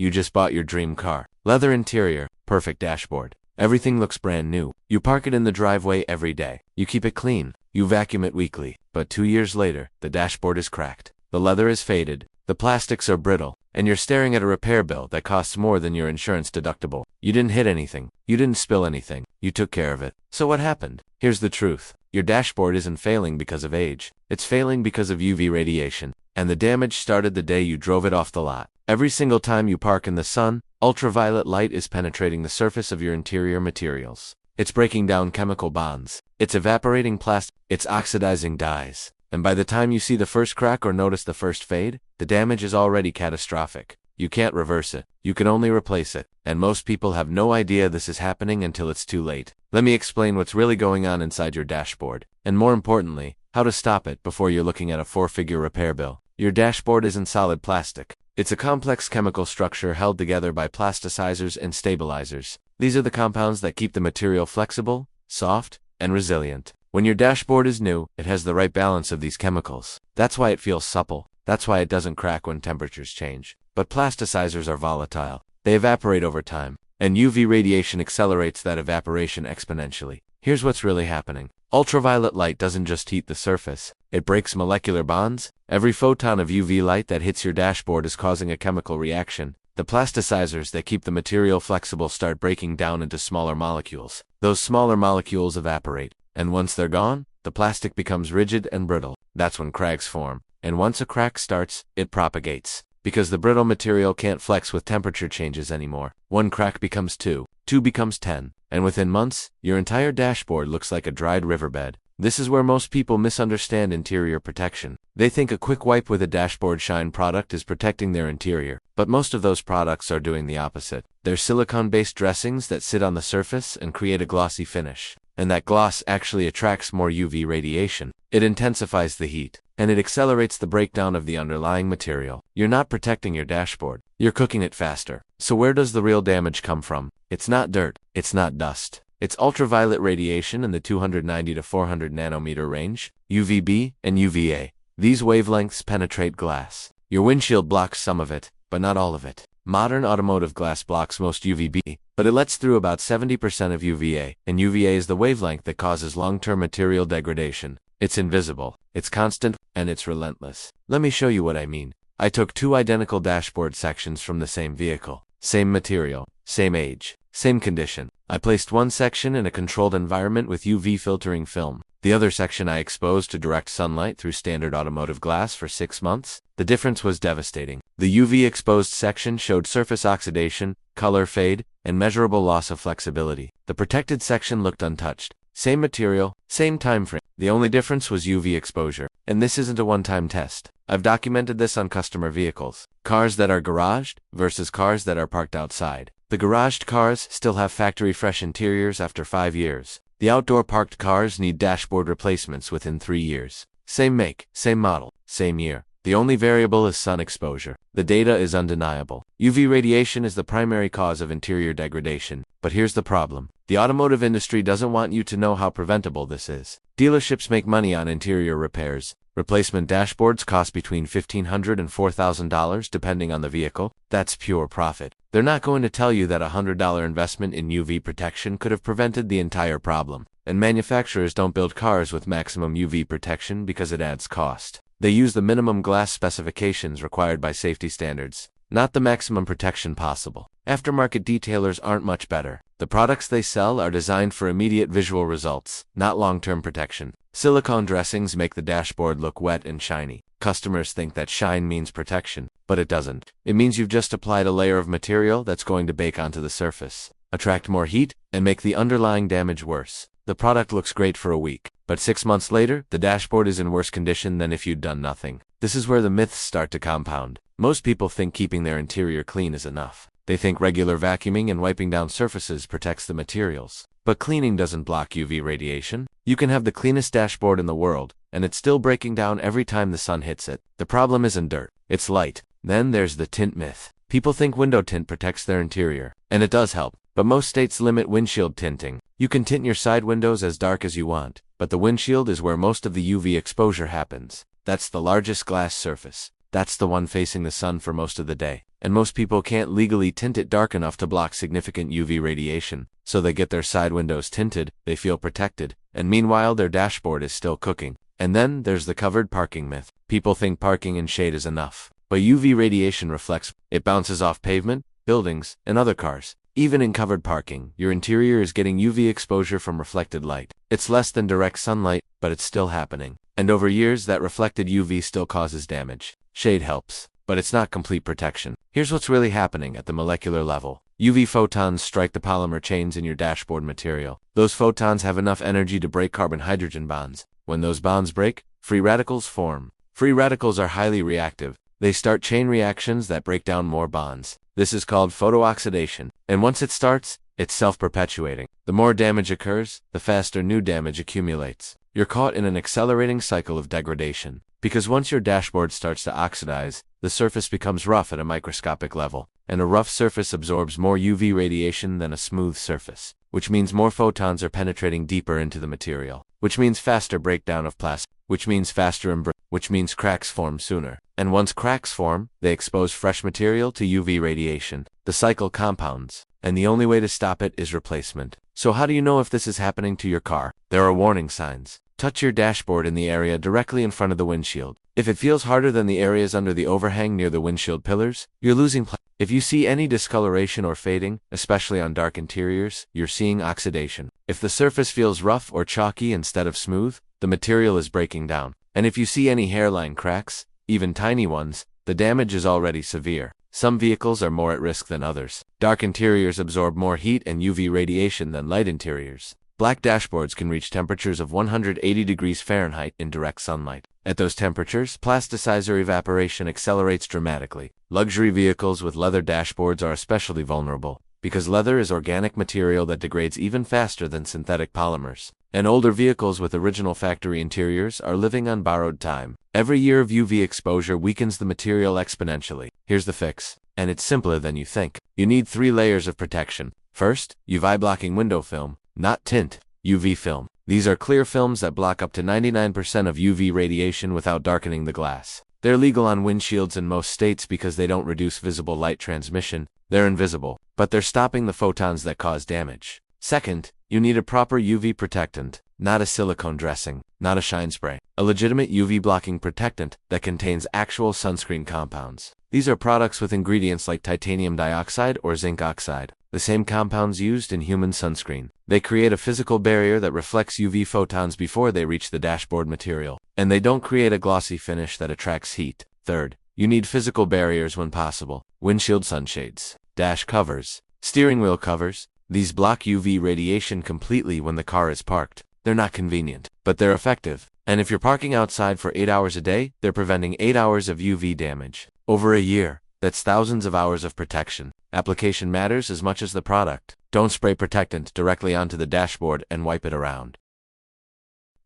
You just bought your dream car. Leather interior, perfect dashboard. Everything looks brand new. You park it in the driveway every day. You keep it clean. You vacuum it weekly. But 2 years later, the dashboard is cracked. The leather is faded. The plastics are brittle. And you're staring at a repair bill that costs more than your insurance deductible. You didn't hit anything. You didn't spill anything. You took care of it. So what happened? Here's the truth. Your dashboard isn't failing because of age. It's failing because of UV radiation. And the damage started the day you drove it off the lot. Every single time you park in the sun, ultraviolet light is penetrating the surface of your interior materials. It's breaking down chemical bonds. It's evaporating plastic. It's oxidizing dyes. And by the time you see the first crack or notice the first fade, the damage is already catastrophic. You can't reverse it. You can only replace it. And most people have no idea this is happening until it's too late. Let me explain what's really going on inside your dashboard. And more importantly, how to stop it before you're looking at a 4-figure repair bill. Your dashboard isn't solid plastic. It's a complex chemical structure held together by plasticizers and stabilizers. These are the compounds that keep the material flexible, soft, and resilient. When your dashboard is new, it has the right balance of these chemicals. That's why it feels supple. That's why it doesn't crack when temperatures change. But plasticizers are volatile. They evaporate over time, and UV radiation accelerates that evaporation exponentially. Here's what's really happening. Ultraviolet light doesn't just heat the surface. It breaks molecular bonds. Every photon of UV light that hits your dashboard is causing a chemical reaction. The plasticizers that keep the material flexible start breaking down into smaller molecules. Those smaller molecules evaporate. And once they're gone, the plastic becomes rigid and brittle. That's when cracks form. And once a crack starts, it propagates. Because the brittle material can't flex with temperature changes anymore. 1 crack becomes 2. 2 becomes 10. And within months, your entire dashboard looks like a dried riverbed. This is where most people misunderstand interior protection. They think a quick wipe with a dashboard shine product is protecting their interior. But most of those products are doing the opposite. They're silicone-based dressings that sit on the surface and create a glossy finish. And that gloss actually attracts more UV radiation. It intensifies the heat, and it accelerates the breakdown of the underlying material. You're not protecting your dashboard. You're cooking it faster. So where does the real damage come from? It's not dirt. It's not dust. It's ultraviolet radiation in the 290 to 400 nanometer range, UVB and UVA. These wavelengths penetrate glass. Your windshield blocks some of it, but not all of it. Modern automotive glass blocks most UVB, but it lets through about 70% of UVA, and UVA is the wavelength that causes long-term material degradation. It's invisible, it's constant, and it's relentless. Let me show you what I mean. I took 2 identical dashboard sections from the same vehicle. Same material, same age, same condition. I placed one section in a controlled environment with UV filtering film. The other section I exposed to direct sunlight through standard automotive glass for 6 months. The difference was devastating. The UV exposed section showed surface oxidation, color fade, and measurable loss of flexibility. The protected section looked untouched. Same material, same time frame. The only difference was UV exposure. And this isn't a one-time test. I've documented this on customer vehicles. Cars that are garaged versus cars that are parked outside. The garaged cars still have factory-fresh interiors after 5 years. The outdoor parked cars need dashboard replacements within 3 years. Same make, same model, same year. The only variable is sun exposure. The data is undeniable. UV radiation is the primary cause of interior degradation. But here's the problem. The automotive industry doesn't want you to know how preventable this is. Dealerships make money on interior repairs. Replacement dashboards cost between $1,500 and $4,000 depending on the vehicle. That's pure profit. They're not going to tell you that a $100 investment in UV protection could have prevented the entire problem. And manufacturers don't build cars with maximum UV protection because it adds cost. They use the minimum glass specifications required by safety standards, not the maximum protection possible. Aftermarket detailers aren't much better. The products they sell are designed for immediate visual results, not long-term protection. Silicone dressings make the dashboard look wet and shiny. Customers think that shine means protection, but it doesn't. It means you've just applied a layer of material that's going to bake onto the surface, attract more heat, and make the underlying damage worse. The product looks great for a week, but 6 months later, the dashboard is in worse condition than if you'd done nothing. This is where the myths start to compound. Most people think keeping their interior clean is enough. They think regular vacuuming and wiping down surfaces protects the materials. But cleaning doesn't block UV radiation. You can have the cleanest dashboard in the world, and it's still breaking down every time the sun hits it. The problem isn't dirt, it's light. Then there's the tint myth. People think window tint protects their interior, and it does help. But most states limit windshield tinting. You can tint your side windows as dark as you want, but the windshield is where most of the UV exposure happens. That's the largest glass surface. That's the one facing the sun for most of the day. And most people can't legally tint it dark enough to block significant UV radiation, so they get their side windows tinted, they feel protected, and meanwhile their dashboard is still cooking. And then there's the covered parking myth. People think parking in shade is enough. But UV radiation reflects, it bounces off pavement, buildings, and other cars. Even in covered parking, your interior is getting UV exposure from reflected light. It's less than direct sunlight, but it's still happening. And over years, that reflected UV still causes damage. Shade helps, but it's not complete protection. Here's what's really happening at the molecular level. UV photons strike the polymer chains in your dashboard material. Those photons have enough energy to break carbon-hydrogen bonds. When those bonds break, free radicals form. Free radicals are highly reactive. They start chain reactions that break down more bonds. This is called photooxidation, and once it starts, it's self-perpetuating. The more damage occurs, the faster new damage accumulates. You're caught in an accelerating cycle of degradation, because once your dashboard starts to oxidize, the surface becomes rough at a microscopic level, and a rough surface absorbs more UV radiation than a smooth surface, which means more photons are penetrating deeper into the material, which means faster breakdown of plastic, which means which means cracks form sooner. And once cracks form, they expose fresh material to UV radiation. The cycle compounds, and the only way to stop it is replacement. So how do you know if this is happening to your car? There are warning signs. Touch your dashboard in the area directly in front of the windshield. If it feels harder than the areas under the overhang near the windshield pillars, you're losing If you see any discoloration or fading, especially on dark interiors, you're seeing oxidation. If the surface feels rough or chalky instead of smooth, the material is breaking down. And if you see any hairline cracks, even tiny ones, the damage is already severe. Some vehicles are more at risk than others. Dark interiors absorb more heat and UV radiation than light interiors. Black dashboards can reach temperatures of 180 degrees Fahrenheit in direct sunlight. At those temperatures, plasticizer evaporation accelerates dramatically. Luxury vehicles with leather dashboards are especially vulnerable, because leather is organic material that degrades even faster than synthetic polymers. And older vehicles with original factory interiors are living on borrowed time. Every year of UV exposure weakens the material exponentially. Here's the fix, and it's simpler than you think. You need 3 layers of protection. First, UV-blocking window film, not tint, UV film. These are clear films that block up to 99% of UV radiation without darkening the glass. They're legal on windshields in most states because they don't reduce visible light transmission. They're invisible, but they're stopping the photons that cause damage. Second, you need a proper UV protectant, not a silicone dressing, not a shine spray. A legitimate UV-blocking protectant that contains actual sunscreen compounds. These are products with ingredients like titanium dioxide or zinc oxide, the same compounds used in human sunscreen. They create a physical barrier that reflects UV photons before they reach the dashboard material, and they don't create a glossy finish that attracts heat. Third, you need physical barriers when possible. Windshield sunshades, dash covers, steering wheel covers. These block UV radiation completely when the car is parked. They're not convenient, but they're effective. And if you're parking outside for 8 hours a day, they're preventing 8 hours of UV damage. Over a year, that's thousands of hours of protection. Application matters as much as the product. Don't spray protectant directly onto the dashboard and wipe it around.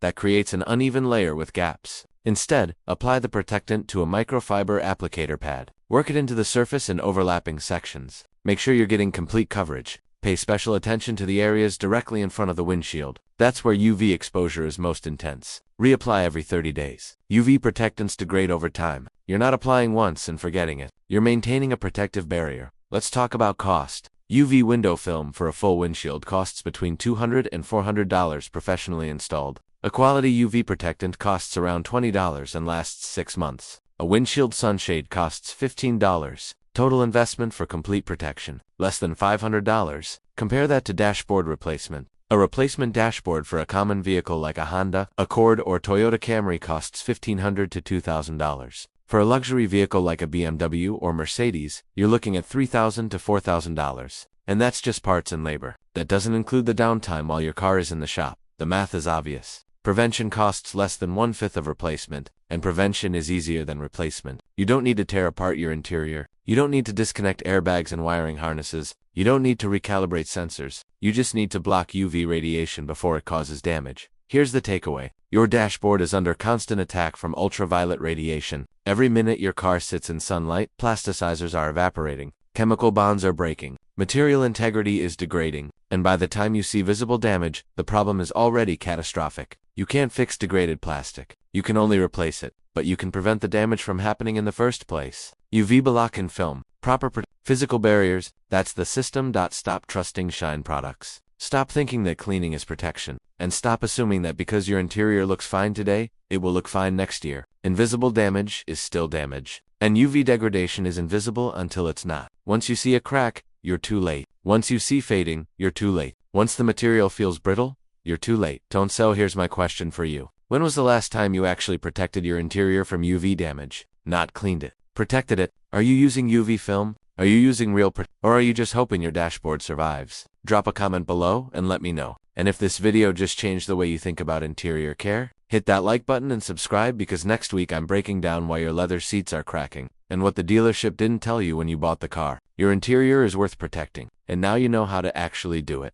That creates an uneven layer with gaps. Instead, apply the protectant to a microfiber applicator pad. Work it into the surface in overlapping sections. Make sure you're getting complete coverage. Pay special attention to the areas directly in front of the windshield. That's where UV exposure is most intense. Reapply every 30 days. UV protectants degrade over time. You're not applying once and forgetting it. You're maintaining a protective barrier. Let's talk about cost. UV window film for a full windshield costs between $200 and $400 professionally installed. A quality UV protectant costs around $20 and lasts 6 months. A windshield sunshade costs $15. Total investment for complete protection, less than $500. Compare that to dashboard replacement. A replacement dashboard for a common vehicle like a Honda, Accord, or Toyota Camry costs $1,500 to $2,000. For a luxury vehicle like a BMW or Mercedes, you're looking at $3,000 to $4,000. And that's just parts and labor. That doesn't include the downtime while your car is in the shop. The math is obvious. Prevention costs less than 1/5 of replacement, and prevention is easier than replacement. You don't need to tear apart your interior. You don't need to disconnect airbags and wiring harnesses. You don't need to recalibrate sensors. You just need to block UV radiation before it causes damage. Here's the takeaway. Your dashboard is under constant attack from ultraviolet radiation. Every minute your car sits in sunlight, plasticizers are evaporating, chemical bonds are breaking, material integrity is degrading, and by the time you see visible damage, the problem is already catastrophic. You can't fix degraded plastic. You can only replace it. but you can prevent the damage from happening in the first place. UV block and film. Physical barriers. That's the system. Stop trusting Shine products. Stop thinking that cleaning is protection, and stop assuming that because your interior looks fine today, it will look fine next year. Invisible damage is still damage, and UV degradation is invisible until it's not. Once you see a crack, you're too late. Once you see fading, you're too late. Once the material feels brittle, you're too late. So here's my question for you. When was the last time you actually protected your interior from UV damage? Not cleaned it. Protected it. Are you using UV film? Are you using real or are you just hoping your dashboard survives? Drop a comment below and let me know. And if this video just changed the way you think about interior care, hit that like button and subscribe, because next week I'm breaking down why your leather seats are cracking and what the dealership didn't tell you when you bought the car. Your interior is worth protecting, and now you know how to actually do it.